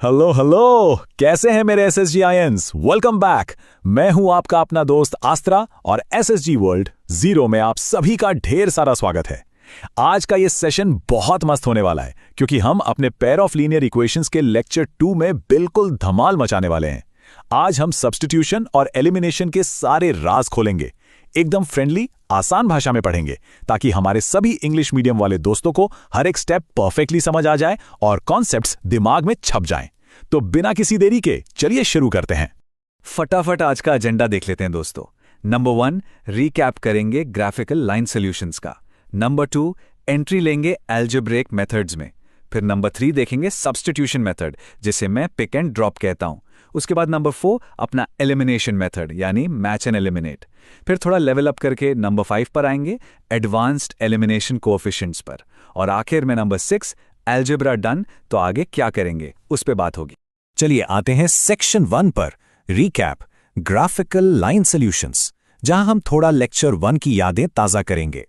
Hello hello, कैसे हैं मेरे एसएसजीआईएंस। Welcome back. मैं हूं आपका अपना दोस्त आस्त्रा और एसएसजी वर्ल्ड जीरो में आप सभी का ढेर सारा स्वागत है। आज का ये सेशन बहुत मस्त होने वाला है क्योंकि हम अपने पेयर ऑफ लीनियर इक्वेशंस के लेक्चर 2 में बिल्कुल धमाल मचाने वाले हैं। आज हम सब्स्टिट्यूशन और एलिमिनेशन के सारे राज खोलेंगे, एकदम फ्रेंडली आसान भाषा में पढ़ेंगे ताकि हमारे सभी इंग्लिश मीडियम वाले दोस्तों को हर एक स्टेप परफेक्टली समझ आ जाए और कॉन्सेप्ट्स दिमाग में छप जाएं। तो बिना किसी देरी के चलिए शुरू करते हैं। फटाफट आज का एजेंडा देख लेते हैं दोस्तों। नंबर 1 रीकैप करेंगे ग्राफिकल लाइन सॉल्यूशंस का। नंबर 2 एंट्री लेंगे अलजेब्रिक मेथड्स में। फिर नंबर 3 देखेंगे सब्स्टिट्यूशन मेथड जिसे मैं पिक एंड ड्रॉप कहता हूं। उसके बाद नंबर 4 अपना एलिमिनेशन मेथड यानी मैच एंड एलिमिनेट। फिर थोड़ा लेवल अप करके नंबर 5 पर आएंगे एडवांस्ड एलिमिनेशन कोएफिशिएंट्स पर। और आखिर में नंबर 6 अलजेब्रा डन, तो आगे क्या करेंगे उस पे बात होगी। चलिए आते हैं सेक्शन 1 पर, रीकैप ग्राफिकल लाइन सॉल्यूशंस, जहां हम थोड़ा लेक्चर 1 की यादें ताजा करेंगे।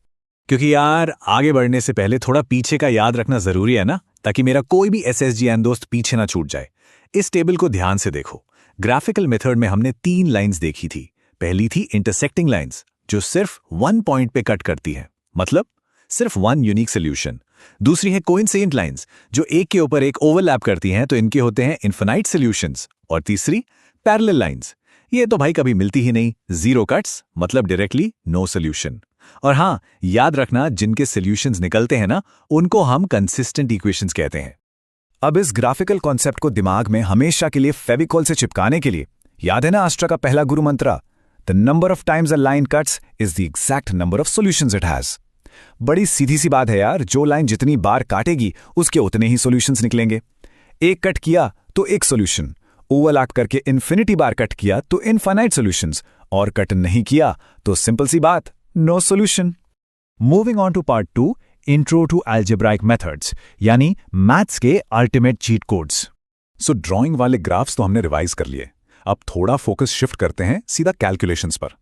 क्योंकि यार आगे बढ़ने से पहले थोड़ा पीछे का याद रखना जरूरी है ना, ताकि मेरा कोई भी एसएसजीएन दोस्त पीछे ना छूट जाए। इस टेबल को ध्यान से देखो। ग्राफिकल मेथड में हमने 3 लाइंस देखी थी। पहली थी इंटरसेक्टिंग लाइंस जो सिर्फ 1 पॉइंट पे कट करती है, मतलब सिर्फ 1 यूनिक सोल्यूशन। दूसरी है कोइंसिडेंट लाइंस जो एक के ऊपर एक ओवरलैप करती हैं, तो इनके होते हैं इन्फिनाइट सोल्यूशंस। और तीसरी पैरेलल लाइंस, ये तो भाई कभी मिलती ही नहीं, जीरो कट्स, मतलब डायरेक्टली नो सोल्यूशन। और हां, याद रखना जिनके सोल्यूशंस निकलते हैं ना, उनको हम कंसिस्टेंट इक्वेशंस कहते हैं। अब इस ग्राफिकल कॉन्सेप्ट को दिमाग में हमेशा के लिए फेविकॉल से चिपकाने के लिए याद है ना आस्ट्रा का पहला गुरु मंत्र, the number of times a line cuts is the exact number of solutions it has. बड़ी सीधी सी बात है यार, जो लाइन जितनी बार काटेगी उसके उतने ही सॉल्यूशंस निकलेंगे। एक कट किया तो एक सॉल्यूशन, ओवरलैप करके इन्फिनिटी बार कट किया तो इनफाइनाइट सॉल्यूशंस, और कट नहीं किया तो सिंपल सी बात, no solution. Moving on to part 2, intro to algebraic methods, यानी मैथ्स के ultimate cheat codes. So drawing वाले ग्राफ्स तो हमने रिवाइज कर लिए। अब थोड़ा फोकस शिफ्ट करते हैं सीधा कैलकुलेशंस पर।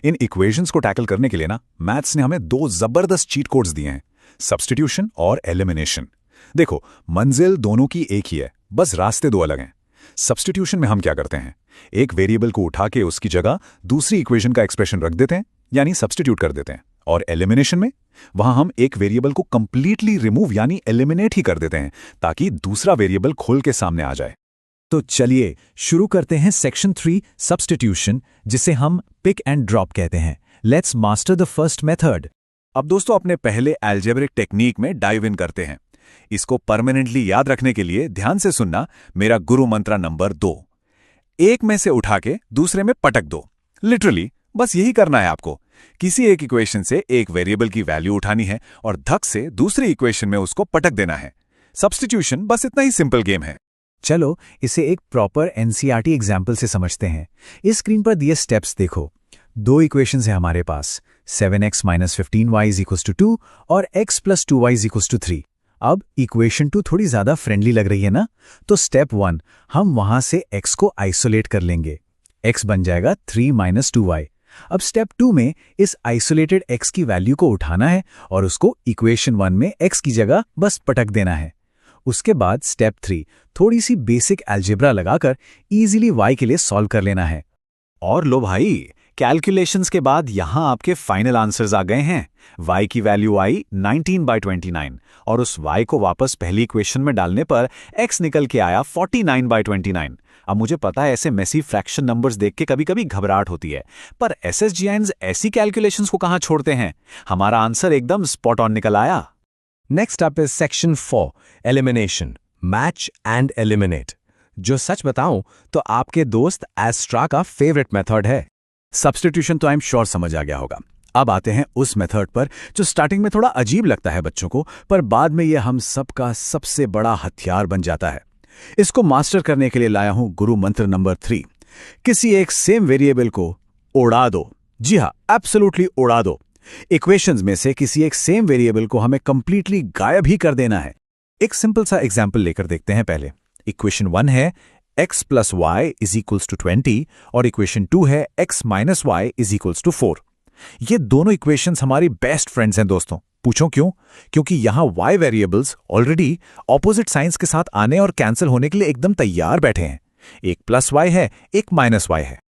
इन इक्वेशंस को टैकल करने के लिए ना मैथ्स ने हमें 2 जबरदस्त चीट कोड्स दिए हैं, सब्स्टिट्यूशन और एलिमिनेशन। देखो, मंजिल दोनों की एक ही है, बस रास्ते 2 अलग हैं। सब्स्टिट्यूशन में हम क्या करते हैं, एक वेरिएबल को उठा के उसकी जगह दूसरी इक्वेशन का एक्सप्रेशन रख देते हैं, यानी सब्स्टिट्यूट कर देते हैं। और एलिमिनेशन में वहां हम एक वेरिएबल को कंप्लीटली रिमूव यानी एलिमिनेट ही कर देते हैं ताकि दूसरा वेरिएबल खुल के सामने आ जाए। तो चलिए शुरू करते हैं सेक्शन 3 सब्स्टिट्यूशन, जिसे हम पिक एंड ड्रॉप कहते हैं। Let's master the first method. अब दोस्तों अपने पहले अलजेब्रिक टेक्निक में डाइव इन करते हैं। इसको परमानेंटली याद रखने के लिए ध्यान से सुनना मेरा गुरु मंत्र नंबर 2, एक में से उठा के दूसरे में पटक दो। लिटरली बस यही करना है आपको। किसी एक इक्वेशन से एक वेरिएबल की वैल्यू उठानी है और धक से दूसरी इक्वेशन में उसको पटक देना है। सब्स्टिट्यूशन बस इतना ही सिंपल गेम है। चलो इसे एक प्रॉपर एनसीईआरटी एग्जाम्पल से समझते हैं। इस स्क्रीन पर दिए स्टेप्स देखो। 2 इक्वेशंस हैं हमारे पास, 7x - 15y = 2 और x + 2y = 3। अब इक्वेशन 2 थोड़ी ज्यादा फ्रेंडली लग रही है ना, तो स्टेप 1 हम वहां से x को आइसोलेट कर लेंगे। x बन जाएगा 3 - 2y। अब स्टेप 2 में इस आइसोलेटेड x की वैल्यू को उठाना है और उसको इक्वेशन 1 में x की जगह बस पटक देना है। उसके बाद स्टेप 3 थोड़ी सी बेसिक अलजेब्रा लगाकर इजीली y के लिए सॉल्व कर लेना है। और लो भाई, कैलकुलेशंस के बाद यहां आपके फाइनल आंसर्स आ गए हैं। y की वैल्यू आई 19/29 और उस y को वापस पहली इक्वेशन में डालने पर x निकल के आया 49/29। अब मुझे पता है ऐसे मेसी फ्रैक्शन नंबर्स देख के कभी-कभी घबराहट होती है, पर एसएसजीआईएंस ऐसी कैलकुलेशंस को कहां छोड़ते हैं। हमारा आंसर एकदम स्पॉट ऑन निकल आया। Next up is section 4 elimination, match and eliminate, जो सच बताऊं तो आपके दोस्त एस्ट्रा का फेवरेट मेथड है। सब्स्टिट्यूशन तो आई एम श्योर समझ आ गया होगा। अब आते हैं उस मेथड पर जो स्टार्टिंग में थोड़ा अजीब लगता है बच्चों को, पर बाद में यह हम सबका सबसे बड़ा हथियार बन जाता है। इसको मास्टर करने के लिए लाया हूं गुरु मंत्र नंबर 3, किसी एक सेम वेरिएबल को उड़ा दो। जी हां, एब्सोल्युटली उड़ा दो। इक्वेशंस में से किसी एक सेम वेरिएबल को हमें कंप्लीटली गायब ही कर देना है। एक सिंपल सा एग्जांपल लेकर देखते हैं। पहले इक्वेशन 1 है x + y = 20 और इक्वेशन 2 है x - y = 4। ये दोनों इक्वेशंस हमारी बेस्ट फ्रेंड्स हैं दोस्तों, पूछो क्यों? क्योंकि यहाँ y variables already opposite science के साथ आने और कैंसिल होने के लिए एकदम तैयार बैठे हैं। एक +y है, एक -y है।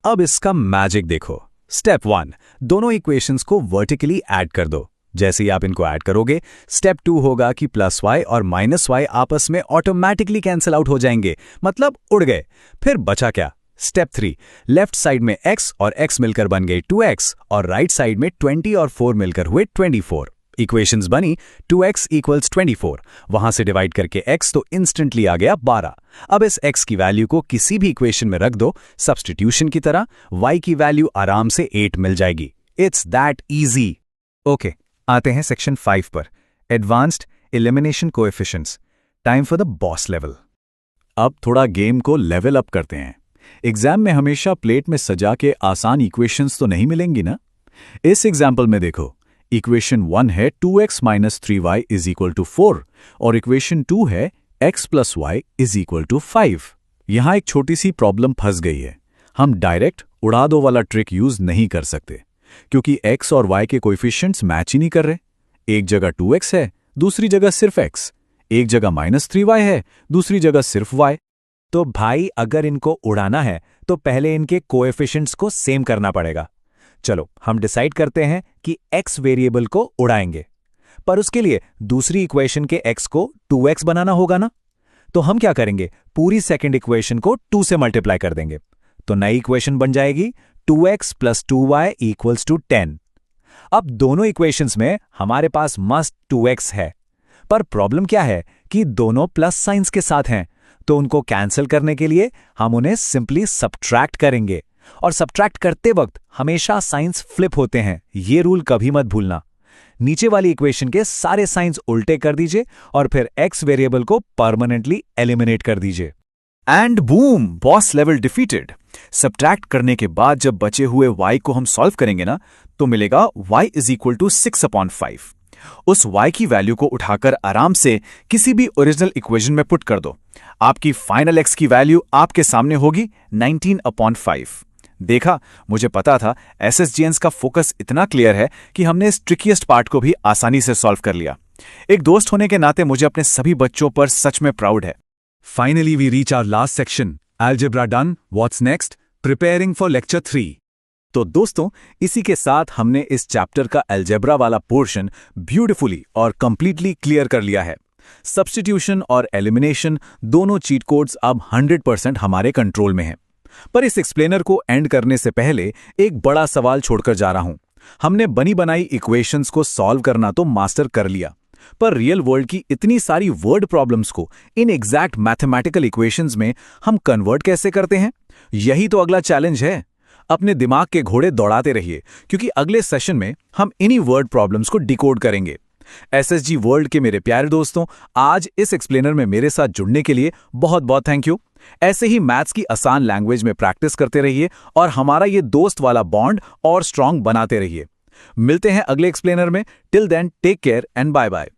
अब इसका मैजिक देखो। स्टेप 1, दोनों इक्वेशंस को वर्टिकली ऐड कर दो। जैसे ही आप इनको ऐड करोगे, स्टेप 2 होगा कि +y और -y आपस में ऑटोमेटिकली कैंसिल आउट हो जाएंगे, मतलब उड़ गए। फिर बचा क्या? स्टेप 3, लेफ्ट साइड में x और x मिलकर बन गए 2x और राइट साइड में 20 और 4 मिलकर हुए 24। इक्वेशंस बनी 2x = 24, वहां से डिवाइड करके x तो इंस्टेंटली आ गया 12। अब इस x की वैल्यू को किसी भी इक्वेशन में रख दो सब्स्टिट्यूशन की तरह, y की वैल्यू आराम से 8 मिल जाएगी। It's that easy. ओके, आते हैं सेक्शन 5 पर, advanced elimination coefficients. Time for the boss level. अब थोड़ा गेम को लेवल अप करते हैं। एग्जाम में हमेशा प्लेट में सजा के आसान इक्वेशंस तो नहीं मिलेंगी ना। इस एग्जाम्पल में देखो, इक्वेशन 1 है 2x - 3y = 4 और इक्वेशन 2 है x + y = 5। यहां एक छोटी सी प्रॉब्लम फंस गई है। हम डायरेक्ट उड़ा दो वाला ट्रिक यूज नहीं कर सकते, क्योंकि x और y के कोएफिशिएंट्स मैच ही नहीं कर रहे। एक जगह 2x है, दूसरी जगह सिर्फ x। एक जगह -3y है, दूसरी जगह सिर्फ y। तो भाई अगर इनको उड़ाना है तो पहले इनके कोएफिशिएंट्स को सेम करना पड़ेगा। चलो हम डिसाइड करते हैं कि x वेरिएबल को उड़ाएंगे, पर उसके लिए दूसरी इक्वेशन के x को 2x बनाना होगा ना। तो हम क्या करेंगे, पूरी सेकंड इक्वेशन को 2 से मल्टीप्लाई कर देंगे। तो नई इक्वेशन बन जाएगी 2x + 2y = 10। अब दोनों इक्वेशंस में हमारे पास मस्ट 2x है, पर प्रॉब्लम क्या है कि दोनों प्लस साइंस के साथ हैं, तो उनको कैंसिल करने के लिए हम उन्हें सिंपली सब्ट्रैक्ट करेंगे। और सब्ट्रैक्ट करते वक्त हमेशा साइंस फ्लिप होते हैं, ये रूल कभी मत भूलना। नीचे वाली इक्वेशन के सारे साइंस उल्टे कर दीजिए और फिर x वेरिएबल को परमानेंटली एलिमिनेट कर दीजिए। And boom, boss level defeated. Subtract करने के बाद जब बचे हुए y को हम सॉल्व करेंगे ना, तो मिलेगा y = 6/5। उस y की वैल्यू को उठाकर आराम से किसी भी ओरिजिनल इक्वेशन में पुट कर दो। आपकी फाइनल x की वैल्यू आपके सामने होगी 19/5। देखा, मुझे पता था एसएसजीएन्स का फोकस इतना क्लियर है कि हमने इस ट्रिकीएस्ट पार्ट को भी आसानी से सॉल्व कर लिया। एक दोस्त होने के नाते मुझे अपने सभी बच्चों पर सच में प्राउड है। Finally, we reach our last section. Algebra done. What's next? Preparing for lecture 3. तो दोस्तों, इसी के साथ हमने इस चैप्टर का अलजेब्रा वाला पोर्शन ब्यूटीफुली और कंप्लीटली क्लियर कर लिया है। सब्स्टिट्यूशन और एलिमिनेशन दोनों चीट कोड्स अब 100% हमारे कंट्रोल में हैं। पर इस एक्सप्लेनर को एंड करने से पहले एक बड़ा सवाल छोड़कर जा रहा हूं। हमने बनी बनाई इक्वेशंस को सॉल्व करना तो मास्टर कर लिया, पर रियल वर्ल्ड की इतनी सारी वर्ड प्रॉब्लम्स को इन एग्जैक्ट मैथमेटिकल इक्वेशंस में हम कन्वर्ट कैसे करते हैं? यही तो अगला चैलेंज है। अपने दिमाग के घोड़े दौड़ाते रहिए, क्योंकि अगले सेशन में हम इन्हीं वर्ड प्रॉब्लम्स को डिकोड करेंगे। एसएसजी वर्ल्ड के मेरे प्यारे दोस्तों, आज इस एक्सप्लेनर में मेरे साथ जुड़ने के लिए बहुत बहुत थैंक यू। ऐसे ही मैथ्स की आसान लैंग्वेज में प्रैक्टिस करते रहिए और हमारा ये दोस्त वाला बॉन्ड और स्ट्रांग बनाते रहिए। मिलते हैं अगले एक्सप्लेनर में। Till then, take care and bye bye.